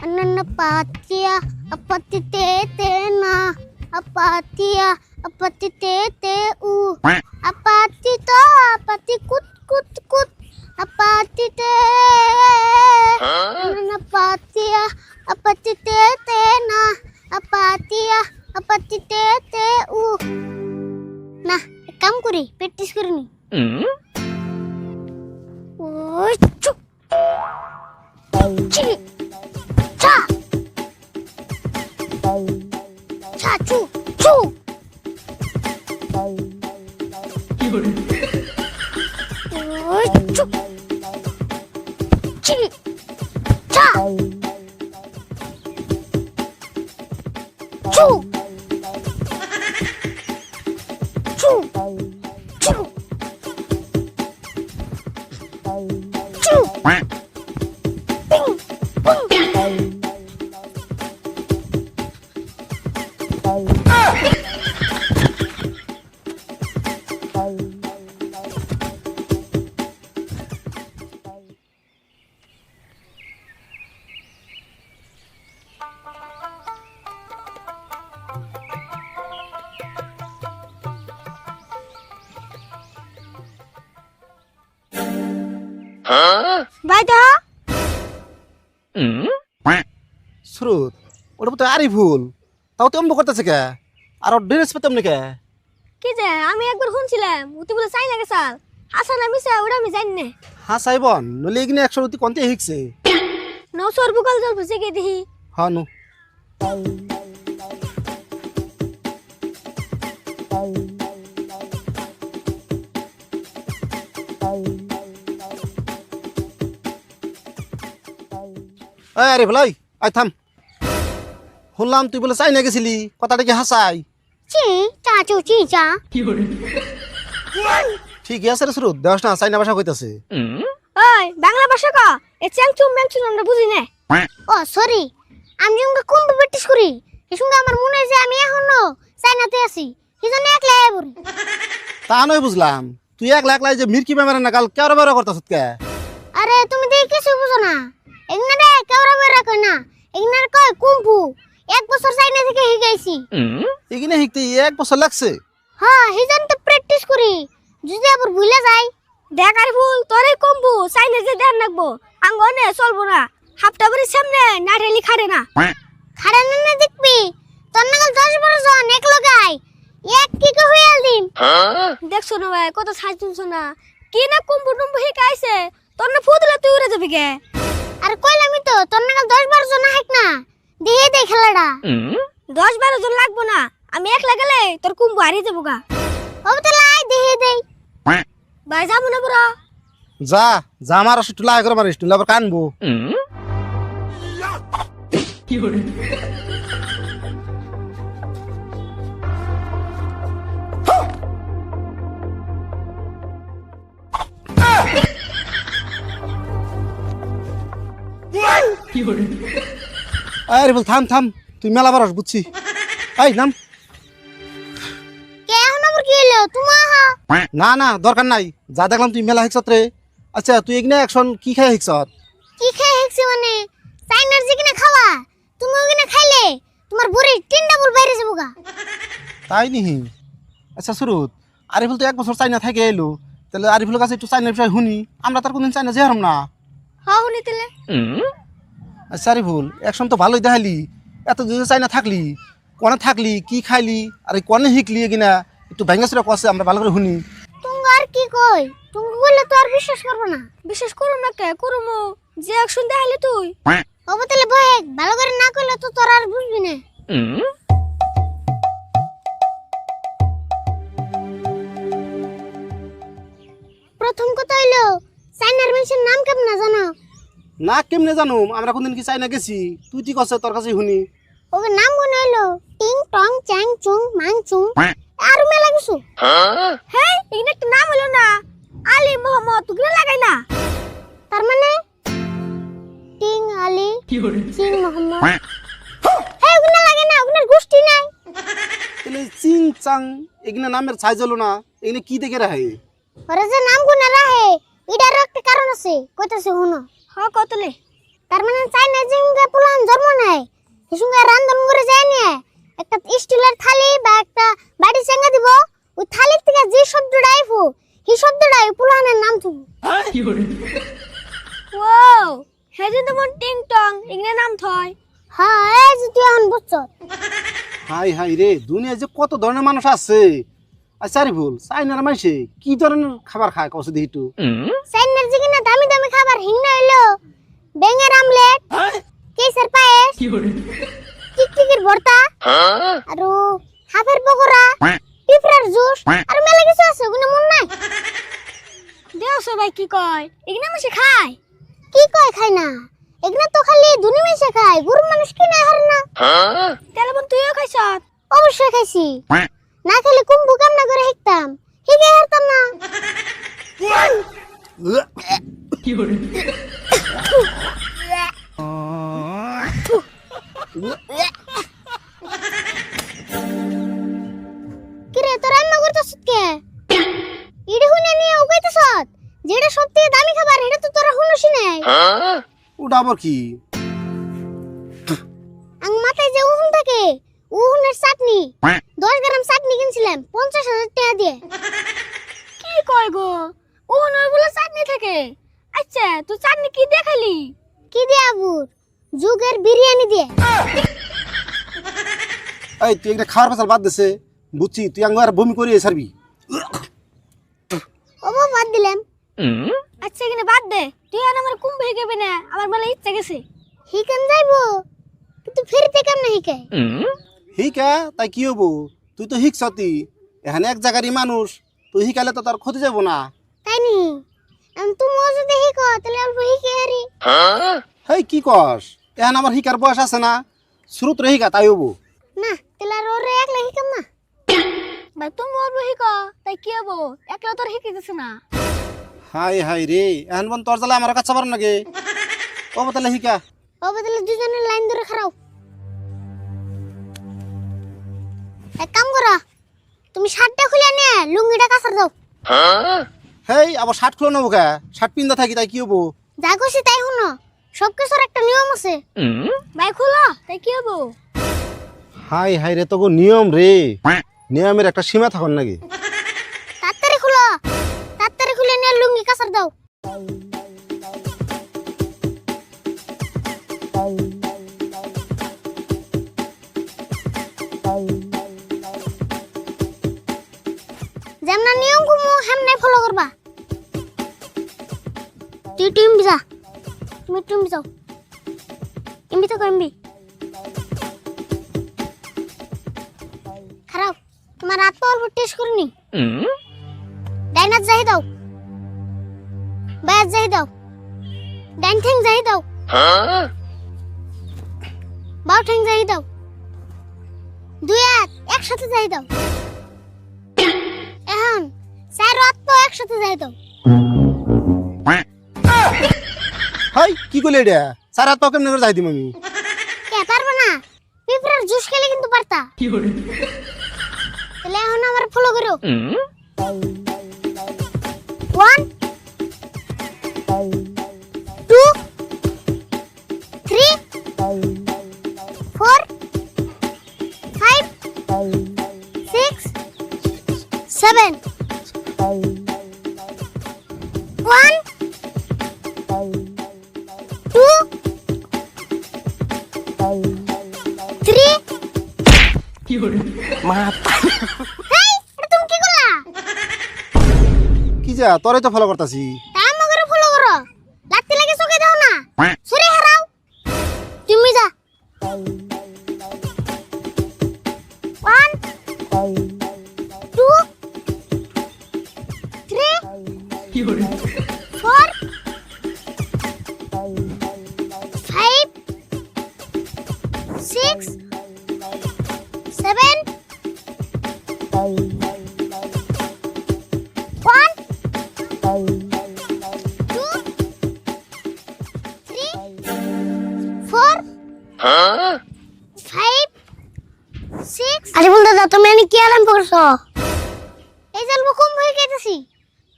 Ananapatia apatitete-na apatia apatitete-u apatito apatikut-kut-kut apatite Ananapatia apatitete-na apatia apatitete-u Nah, काम करी practice करनी স্রোত ওটা তো আরই ভুল তাও তো অম্ব করতেছে কে আর ড্রেস পেতাম না কে কি যে আমি একবার শুনছিলাম উতি বলে চাই লাগে সাল হাসান আমি সে ওটা আমি জানি না হ্যাঁ সাইবন নলে এগিনে 100 অতি কোনতে হিকছে নৌ সর্বকাল জল বসে গে দিহি হ্যাঁ নো আরে ভাই আই থাম শুনলাম তুই বলে চাই না গেছিলি কথাটা কি হাসাই চি চাচু চি চা ঠিক আছে রে স্রোত দেওয়াস না চাইনা ভাষা কইতাছে ওই বাংলা ভাষা কা এ চ্যাংচুম ম্যাংচুম আমরা বুঝি না ও সরি আমি যখন কম প্র্যাকটিস করি এই সঙ্গে আমার মনে হয় যে আমি এখনো চাইনাতে আছি সেজন্য একলা বলি তা নয় বুঝলাম তুই একলা একলাই যে মিরকি বেমারে না কাল কেওরা বেরা করতাছ কে আরে তুমি দেখি কিছু বুঝো না এগনা রে কেওরা বেরা কই না এগনার কয় কুম্ফু এক বছর চাইনা থেকে শিখাইছি এগিনে শিখতে 1 বছর লাগছে হ্যাঁ সেজন্য তো প্র্যাকটিস করি যদি আবার ভুলে যাই দেখ আর ভুল তোরে কুম্ফু চাইনা যে দেন রাখবো আঙ্গনে চলবো না হাফটা বাড়ির সামনে না রেলি খাড়ে না খাড়ে না দেখবি তোর নাগাল 10-12 জন এক লগাই এক কিকে হইয়াল দিন দেখছো না ভাই কত সাজ তুমছো না কি না কুম্ফু টুম্ফু শিখাইছে তোর না ফুদলে তুই উড়ে যাবি কে আর কইলামই তো তোর নাগাল 10-12 জন হাইক না দেহে দে খেলাটা 10-12 জন লাগবো না আমি একলা গেলে তোর কুম্ভু হারিয়ে যাবো গা ওবে তাহলে আই দেহে দেই ভাই যাবো না পুরো যা যা আমার আসলে টুলা করে মারিস টুলা আবার কানবো আরে বল থাম থাম তুই মেলা বারস বুঝছি এই নাম কে এখন আবার কি হলো তুমি আহা না না দরকার নাই যা দেখলাম তুই মেলা হিকছত রে আচ্ছা তুই এগনে অ্যাকশন কি খাই হিকছত কি খাই হেক্সি মানে চাইনার জিকিনা খাওয়া তুমি ওখানে খাইলে তোমার বুড়ি 3 ডাবল বাইরে যাবো গা তাই নিহি আচ্ছা সুরুত আরিফুল তো 1 বছর চাইনা থেকে এলো তাহলে আরিফুলের কাছে একটু চাইনার বিষয় শুনি আমরা তার কোনদিন চাইনা যেহারম না হ্যাঁ শুনি তাহলে আচ্ছা আরিফুল অ্যাকশন তো ভালোই দেখাইলি এত দিন চাইনা থাকলি কোনে থাকলি কি খাইলি আর কোনে শিখলি কিনা একটু ভেঙ্গাসুরা কষে আমরা ভালো করে শুনি তুমি আর কি কই তুমি বললে তো আর বিশ্বাস করব না বিশ্বাস করো না কে করমু যে অ্যাকশন দেখাইলে তুই ওবে তাহলে বহে ভালো করে না কইলে তো তোর আর বুঝবি না প্রথম কথা হইলো চাইনার মানুষের নাম কেমন না জানো না কেমনে জানো আমরা কোনদিন কি চাইনা গেছি তুই কি কষ্ট তোর কাছে শুনি ওকে নাম মনে হইলো টিং টং চ্যাং চুং মাং চুং আর মেলা কিছু হ্যাঁ এখানে একটা নাম হলো না আলী মোহাম্মদ তুই লাগাই না তার মানে টিং আলী চিং মোহাম্মদ হ্যাঁ ওগুলো লাগে না ওগুলোর গোষ্ঠী নাই তাহলে চিং চাং এগিনে নামের সাইজ হলো না এগিনে কি দেখে রাহে ওরে যে নাম গুনা রাহে এটারও একটা কারণ আছে কইতাছে শুনো কতলে তার মানে চাইনা জিঙ্গা পুলান জন্ম নাই হিসুঙ্গা রান্ধন করে যায় না একটা স্টিলের থালি বা একটা বাড়ি চেঙ্গা দিব ওই থালির থেকে যে শব্দটা আইবো এই শব্দটাই পুলানের নাম তুমি ওয়াও হেজে তো মন টিং টং ইংরে নাম থয় হ্যাঁ এই যে তুই এখন বুঝছ হাই হাই রে দুনিয়ায় যে কত ধরনের মানুষ আছে আচ্ছা রে ভুল চাইনার মানুষে কি ধরনের খাবার খায় কস দেখি একটু চাইনার যে কিনা দামি দামি খাবার হিংনা হইলো বেঙের আমলেট কেসের পায়েস টিকটিকির ভর্তা আর হাফের পকোড়া পিঁপড়ার জুস আর মেলা কিছু আছে ওগুলো মন নাই দেও সবাই কি কয় এগুলো মাসে খায় কি কয় খায় না এগুলো তো খালি দুনি মাসে খায় গরু মানুষ কি না হার না তাহলে বল তুইও খাইছ অবশ্যই খাইছি না খেলে কুম্ভু কামনা করে হিকতাম হিকে হারতাম না কিরে তোর রান্না করতেছ কে ইডি হুনে নিয়ে উগাইতেছ যেটা সবথেকে দামি খাবার এটা তো তোরা হুনসি নাই ওটা আবার কি আং মাথায় যে উহুন থাকে উহুনের চাটনি 10 গ্রাম চাটনি কিনছিলাম 50,000 টাকা দিয়ে কি কয় গো উহুনের বলে চাটনি থাকে আচ্ছা তুই চাটনি কি দেখালি কি দিয়ে আবুর যুগের বিরিয়ানি দিয়ে এই তুই একটা খাওয়ার ফসল বাদ দিছে বুঝছি তুই আঙ্গ আর বমি করিয়ে ছাড়বি ও বাদ দিলাম আচ্ছা এখানে বাদ দে তুই আর আমার কুম্ভ হিকেবে না আমার বলে ইচ্ছা গেছে হিকেন যাইবো কিন্তু ফিরতে কেমনে হিকে হিকা তাই কি হবো তুই তো হিকছতি এখানে এক জায়গারই মানুষ তুই হিকালে তো তার ক্ষতি যাবো না তাই নি তুমিও যদি হিকো তাহলে অল্প হিকে হারি হেই কি কস এখন আমার হিকার বয়স আছে না শুরুত রে হিকা তাই হবো না তাহলে আর ওরে একলা হিকাম না ভাই তুমি অল্প হিকো তাই কি হবো একলা তোর হিকিতেছ না হাই হাই রে এখন বন তোর জ্বালা আমার কাছে পারেন নাকি ও তাহলে হিকা ও বদলে দুজনের লাইন ধরে খারাও এক কাম করো তুমি শার্টটা খুলে নিয়ে লুঙ্গিটা কাছার দাও হেই আবার শার্ট খুলে নেবো কে শার্ট পিন্দা থাকি তাই কি হবো যা খুশি তাই শুনো সব কিছুর একটা নিয়ম আছে ভাই খুলো তাই কি হবো হাই হাই রে তোকে নিয়ম রে নিয়মের একটা সীমা থাকুন নাকি তাড়াতাড়ি খুলে নিয়ে লুঙ্গি কাছার দাও যেমন নিয়ম গুমু হেমনে ফলো করবা তুই টিম যা তুমি টিম যাও এমবি তো এমবি খারাপ তোমার হাত অল্প টেস্ট করিনি ডাইনার যাই দাও বায়াত যাই দাও ডাইন ঠ্যাং যাই দাও বাউ ঠ্যাং যাই দাও দুই হাত একসাথে যাই দাও এখন চার হাত তো একসাথে যাই দাও হাই কি করলে এটা সারা তো কেমনে করে যাই দিম আমি কে পারবো না পিঁপড়ার জুস খেলে কিন্তু পারতা তাহলে এখন আমার ফলো করো 1 2 3 4 5 6 7 1 2 3 হেই এটা তুমি কি করলা কি যা তোরাই তো ফলো করতাছি তাই মগরে ফলো করো লাত্তি লাগে চোখে দাও না সরে হারাও তুমি যা 1 2 3 4 5 6 7 1 2 3 4 5 6 আরে বল দাদা তুমি এখানে কি আরাম করছো এই জলব কম হয়ে গেছে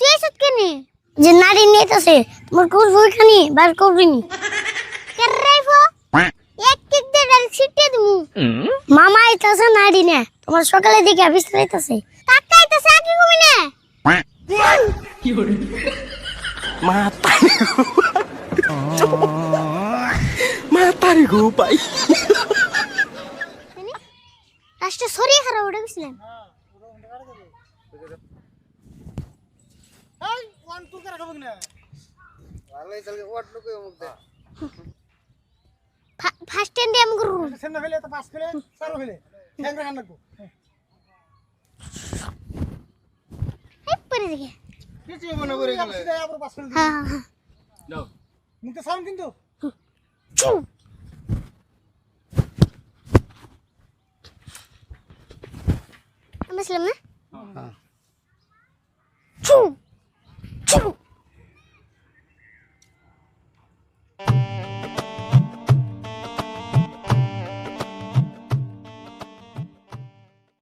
তুই এসত কেনে যে নারী নিতেছে তোমার কোন ভুলখানি বার করবিনি কেরাইফো এক কিক দে ডাইরেক্ট ছিটে দিমু মামা আইতাছে নারী নে তোমার সকালে দিকে বিস্তার আইতাছে কাকা আইতাছে কি কমি না মাতারি গো পাই লাস্টে সরিয়ে খারাপ উঠে গেছিলেন এই ওয়ান টু করে খাবো কিনা ভালোই চলে ওয়াট লুকে মুখ দে ফার্স্ট টাইম আমি করব সেনা ফেলে তো পাস ফেলে চারো ফেলে হ্যাংরা খান লাগবো এই পরে দেখে কিছু মনে করে গেলে আবার পাস ফেলে হ্যাঁ হ্যাঁ দাও মুখে সাউন্ড কিন্তু আমি ছিলাম না